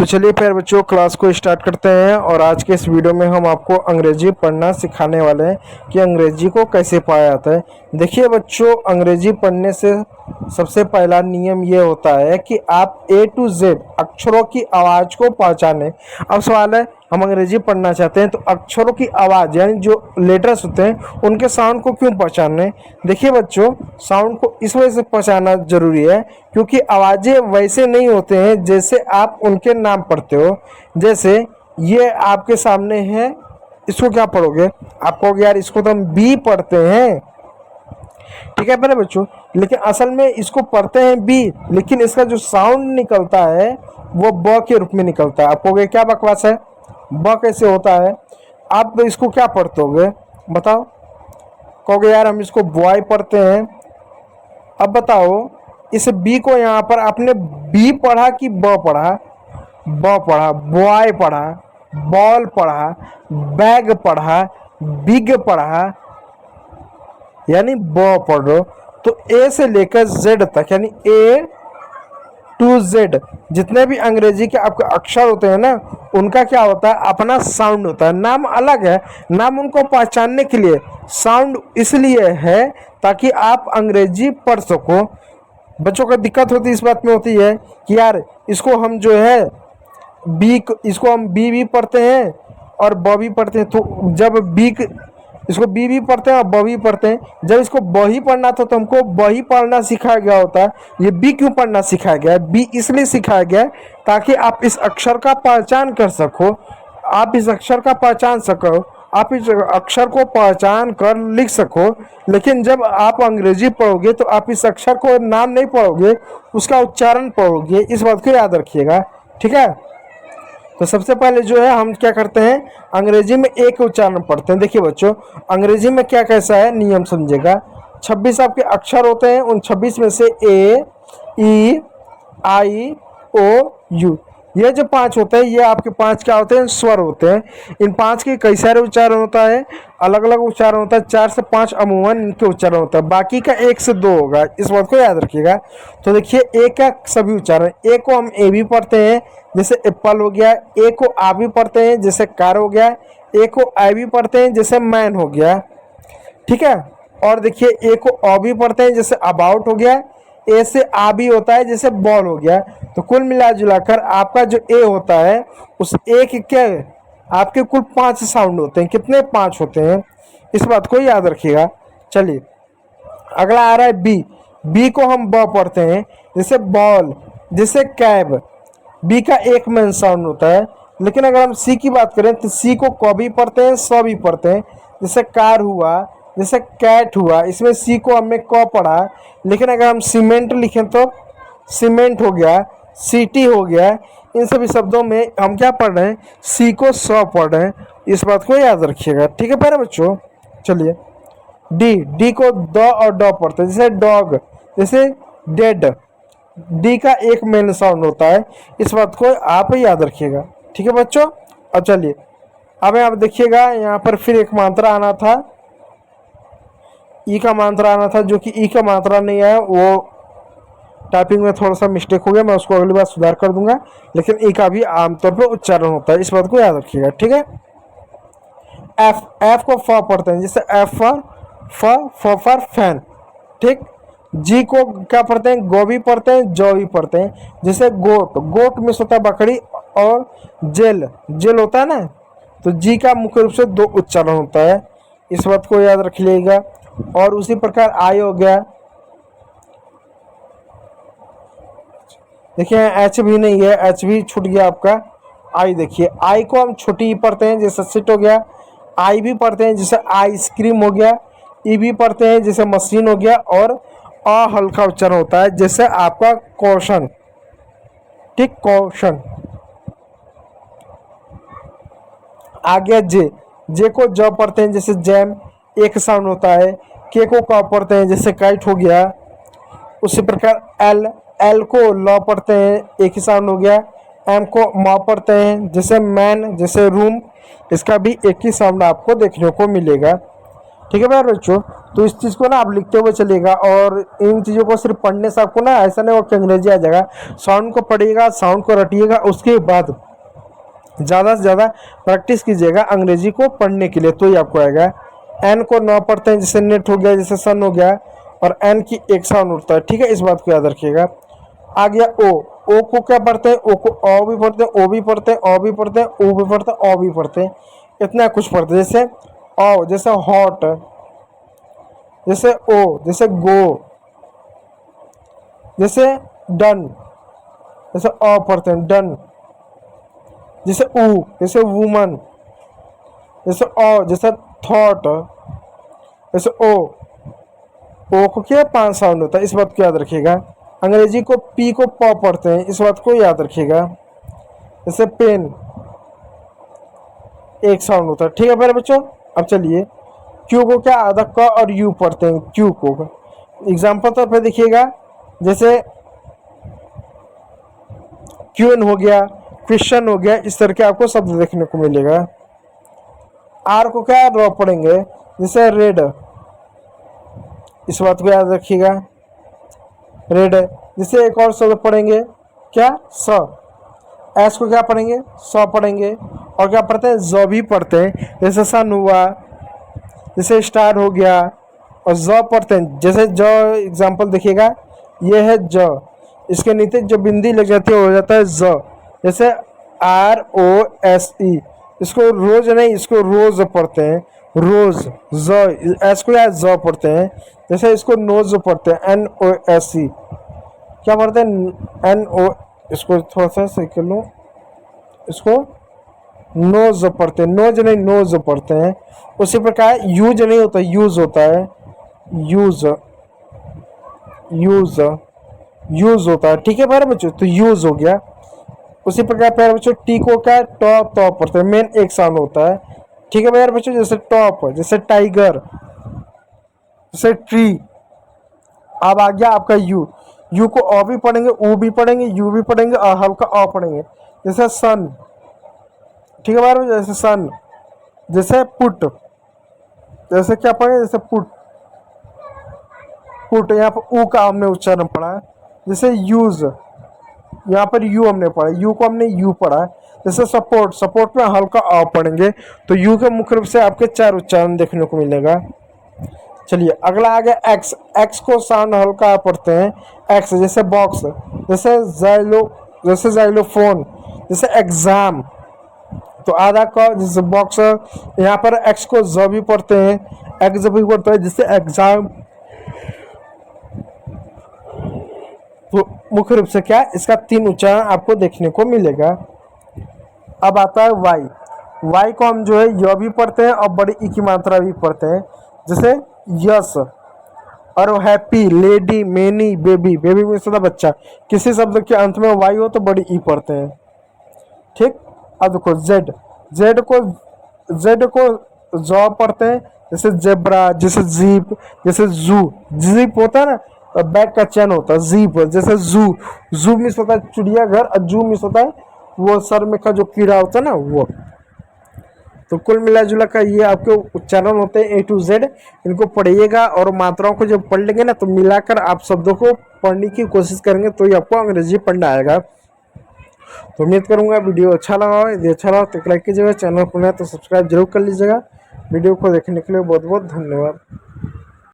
चलिए फिर बच्चों क्लास को स्टार्ट करते हैं। और आज के इस वीडियो में हम आपको अंग्रेजी पढ़ना सिखाने वाले हैं कि अंग्रेजी को कैसे पढ़ा जाता है। देखिए बच्चों, अंग्रेजी पढ़ने से सबसे पहला नियम ये होता है कि आप ए टू जेड अक्षरों की आवाज़ को पहचानें। अब सवाल है, हम अंग्रेजी पढ़ना चाहते हैं तो अक्षरों की आवाज़ यानी जो लेटर्स होते हैं उनके साउंड को क्यों पहचानें। देखिए बच्चों, साउंड को इस वजह से पहचानना जरूरी है क्योंकि आवाज़ें वैसे नहीं होते हैं जैसे आप उनके नाम पढ़ते हो। जैसे ये आपके सामने है, इसको क्या पढ़ोगे? आप कहोगे यार इसको तो हम बी पढ़ते हैं, ठीक है मेरे बच्चों, लेकिन असल में इसको पढ़ते हैं बी, लेकिन इसका जो साउंड निकलता है वो ब के रूप में निकलता है। आप कहोगे क्या बकवास है, ब कैसे होता है? आप इसको क्या पढ़ते होगे बताओ? कहोगे यार हम इसको बॉय पढ़ते हैं। अब बताओ, इस बी को यहाँ पर आपने बी पढ़ा कि ब पढ़ा? ब पढ़ा। बॉय पढ़ा, बॉल पढ़ा, बैग पढ़ा, बिग पढ़ा, यानी ब पढ़ो। तो ए से लेकर जेड तक यानी ए टू जेड जितने भी अंग्रेजी के आपके अक्षर होते हैं ना, उनका क्या होता है, अपना साउंड होता है। नाम अलग है, नाम उनको पहचानने के लिए, साउंड इसलिए है ताकि आप अंग्रेजी पढ़ सको। बच्चों को दिक्कत होती इस बात में होती है कि यार इसको हम जो है इसको हम बी भी पढ़ते हैं और ब भी पढ़ते हैं। तो जब इसको बी भी पढ़ते हैं और ब भी पढ़ते हैं, जब इसको ब ही पढ़ना था तो हमको ब ही पढ़ना सिखाया गया होता है। ये बी क्यों पढ़ना सिखाया गया है? बी इसलिए सिखाया गया है ताकि आप इस अक्षर का पहचान कर सको, आप इस अक्षर का पहचान सको, आप इस अक्षर को पहचान कर लिख सको। लेकिन जब आप अंग्रेजी पढ़ोगे तो आप इस अक्षर को नाम नहीं पढ़ोगे, उसका उच्चारण पढ़ोगे। इस बात को याद रखिएगा, ठीक है। तो सबसे पहले जो है हम क्या करते हैं, अंग्रेजी में ए के उच्चारण पढ़ते हैं। देखिए बच्चों, अंग्रेजी में क्या कैसा है नियम समझेगा। 26 आपके अक्षर होते हैं, उन 26 में से ए, ई, आई, ओ, यू, ये जो 5 होते हैं ये आपके 5 क्या होते हैं, स्वर होते हैं। इन 5 के कई सारे उच्चारण होता है, अलग अलग उच्चारण होता है। 4 से 5 अमूमन इनके उच्चारण होता है, बाकी का 1 से 2 होगा। इस बात को याद रखिएगा। तो देखिए ए का सभी उच्चारण, ए को हम ए भी पढ़ते हैं जैसे एप्पल हो गया, ए को आ भी पढ़ते हैं जैसे कार हो गया, ए को आई भी पढ़ते हैं जैसे मैन हो गया, ठीक है। और देखिए ए को अ भी पढ़ते हैं जैसे अबाउट हो गया, ए से आ भी होता है जैसे बॉल हो गया। तो कुल मिला जुलाकर आपका जो ए होता है उस ए के क्या आपके कुल 5 साउंड होते हैं। कितने? 5 होते हैं। इस बात को याद रखिएगा। चलिए अगला आ रहा है बी। बी को हम ब पढ़ते हैं जैसे बॉल, जैसे कैब। बी का एक मेन साउंड होता है। लेकिन अगर हम सी की बात करें तो सी को क भी पढ़ते हैं, स भी पढ़ते हैं जैसे कार हुआ, जैसे कैट हुआ। इसमें सी को हमने क पढ़ा, लेकिन अगर हम सीमेंट लिखें तो सीमेंट हो गया, सिटी हो गया। इन सभी शब्दों में हम क्या पढ़ रहे हैं, सी को स पढ़ रहे हैं। इस बात को याद रखिएगा, ठीक है प्यारे बच्चों। चलिए डी। डी को द और ड पढ़ते हैं जैसे डॉग, जैसे डेड। डी का एक मेन साउंड होता है। इस बात को आप याद रखिएगा, ठीक है बच्चों। अब चलिए अब आप देखिएगा, यहाँ पर फिर एक मात्रा आना था, ई का मात्रा आना था, जो कि ई का मात्रा नहीं आया। वो टाइपिंग में थोड़ा सा मिस्टेक हो गया, मैं उसको अगली बार सुधार कर दूंगा। लेकिन ई का भी आमतौर पर उच्चारण होता है, इस बात को याद रखिएगा, ठीक है। एफ। एफ को फ पढ़ते हैं जैसे एफ फॉर फैन, ठीक। जी को क्या पढ़ते हैं, गो भी पढ़ते हैं, जौ भी पढ़ते हैं जैसे गोट। गोट में होता है बकरी, और जेल, जेल होता है ना। तो जी का मुख्य रूप से 2 उच्चारण होता है, इस बात को याद रख लीजिएगा। और उसी प्रकार आई हो गया। देखिए एच भी नहीं है, एच भी छूट गया आपका। आई देखिए, आई को हम छोटी पढ़ते हैं जैसे सिट हो गया, आई भी पढ़ते हैं जैसे आइसक्रीम हो गया, ई भी पढ़ते हैं जैसे मशीन हो गया, और अ हल्का उच्चारण होता है जैसे आपका क्वेश्चन, ठीक, क्वेश्चन। आ गया जे। जे को ज पढ़ते हैं जैसे जैम, एक साउंड होता है। के को क पढ़ते हैं जैसे काइट हो गया। उसी प्रकार एल। एल को ल पढ़ते हैं, एक ही साउंड हो गया। एम को म पढ़ते हैं जैसे मैन, जैसे रूम, इसका भी एक ही साउंड आपको देखने को मिलेगा। ठीक है प्यारे बच्चों। तो इस चीज़ को ना आप लिखते हुए चलिएगा, और इन चीज़ों को सिर्फ पढ़ने से आपको ना ऐसा नहीं हो कि अंग्रेजी आ जाएगा। साउंड को पढ़िएगा, साउंड को रटिएगा, उसके बाद ज़्यादा से ज़्यादा प्रैक्टिस कीजिएगा अंग्रेजी को पढ़ने के लिए, तो ही आपको आएगा। एन को 9 पढ़ते हैं, जैसे नेट हो गया, जैसे सन हो गया, और एन की एक साउंड उठता है। ठीक है, इस बात को याद रखिएगा। आ गया ओ। ओ को क्या पढ़ते हैं? ओ को ओ भी पढ़ते हैं, ओ भी पढ़ते हैं, ओ भी पढ़ते हैं, ओ भी पढ़ते हैं, ओ भी पढ़ते हैं, इतना कुछ पढ़ते हैं। जैसे ओ, जैसे हॉट, जैसे ओ, जैसे गो, जैसे डन, जैसे अ पढ़ते हैं डन, जैसे ऊ, जैसे वुमन, जैसे ओ, जैसे थॉट, जैसे ओ को क्या 5 साउंड होता है, इस बात को याद रखिएगा। अंग्रेजी को पी को प पढ़ते हैं, इस बात को याद रखिएगा। जैसे पेन, एक साउंड होता है। ठीक है मेरे बच्चों। अब चलिए क्यू को क्या आधा क और यू पढ़ते हैं, क्यू को। एग्जाम्पल तौर पर देखिएगा, जैसे क्यून हो गया, क्वेश्चन हो गया, इस तरह के आपको शब्द देखने को मिलेगा। आर को क्या ड्रॉ पढ़ेंगे, जैसे रेड, इस बात को याद रखिएगा, रेड। जैसे एक और शब्द पढ़ेंगे क्या, स। एस को क्या पढ़ेंगे, स पढ़ेंगे। और क्या पढ़ते हैं, ज भी पढ़ते हैं, जैसे सन हुआ, जैसे स्टार हो गया, और ज पढ़ते हैं। जैसे ज एग्जाम्पल देखिएगा, ये है ज, इसके नीचे जो बिंदी लग जाती है हो जाता है ज। जैसे आर ओ एस ई, इसको रोज नहीं, इसको रोज पढ़ते हैं, रोज। ज, एस को या ज पढ़ते हैं। जैसे इसको नोज पढ़ते हैं, एन ओ एस ई, क्या पढ़ते हैं, एन ओ, इसको थोड़ा सा सही कर लूँ, इसको नोज पढ़ते हैं, नोज नहीं नोज पढ़ते हैं। उसी प्रकार यूज नहीं होता, यूज होता है, यूज, यूज, यूज होता है। ठीक है प्यारे बच्चों, तो यूज हो गया। उसी प्रकार प्यारे बच्चों टी को क्या, टॉप टॉप पढ़ते हैं, मेन एक साउंड होता है। ठीक है प्यारे बच्चों, जैसे टॉप, जैसे टाइगर, जैसे ट्री। अब आ गया आपका यू। यू को अ भी पढ़ेंगे, ऊ भी पढ़ेंगे, यू भी पढ़ेंगे, और हल्का अ पढ़ेंगे, जैसे सन। ठीक है प्यारे बच्चों, जैसे सन। जैसे पुट, जैसे क्या पढ़ेंगे, जैसे पुट, पुट, यहाँ पर ऊ का हमने उच्चारण पढ़ा है। जैसे यूज, यहाँ पर यू हमने पढ़ा, यू को हमने यू पढ़ा है। जैसे सपोर्ट, सपोर्ट में हल्का आ पढ़ेंगे, तो यू के मुख्य रूप से आपके 4 उच्चारण देखने को मिलेगा। चलिए अगला आ गया एक्स। एक्स को साउंड हल्का पढ़ते हैं, एक्स। जैसे बॉक्स, जैसे जाइलो, जैसे जाइलोफोन, जैसे एग्जाम, तो आधा का जैसे बॉक्स। यहाँ पर एक्स को ज भी पढ़ते हैं, एक्स भी पढ़ते हैं, जैसे एग्जाम। तो मुख्य रूप से क्या, इसका 3 उच्चारण आपको देखने को मिलेगा। अब आता है वाई। वाई को हम जो है य भी पढ़ते हैं और बड़ी ई की मात्रा भी पढ़ते हैं, जैसे यस। और happy, lady, many, baby, baby में सदा बच्चा। किसी शब्द के अंत में वाई हो तो बड़ी ई पढ़ते हैं। ठीक। अब देखो जेड। जेड को जॉ पढ़ते हैं, जैसे जेब्रा, जैसे जीप, जैसे जू। जीप होता है ना, बैक का चैन होता है, जीप। जैसे जू, जू मिस होता है चिड़ियाघर, और जू मिस होता है वो सर में का जो कीड़ा होता है ना, वो। तो कुल मिला जुला का ये आपके उच्चारण होते हैं A to Z। इनको पढ़िएगा, और मात्राओं को जब पढ़ लेंगे ना, तो मिलाकर आप शब्दों को पढ़ने की कोशिश करेंगे, तो ही आपको अंग्रेजी पढ़ना आएगा। तो उम्मीद करूंगा वीडियो अच्छा लगा हो। यदि अच्छा लगा तो लाइक कीजिएगा, चैनल पर नया तो सब्सक्राइब जरूर कर लीजिएगा। वीडियो को देखने के लिए बहुत बहुत धन्यवाद।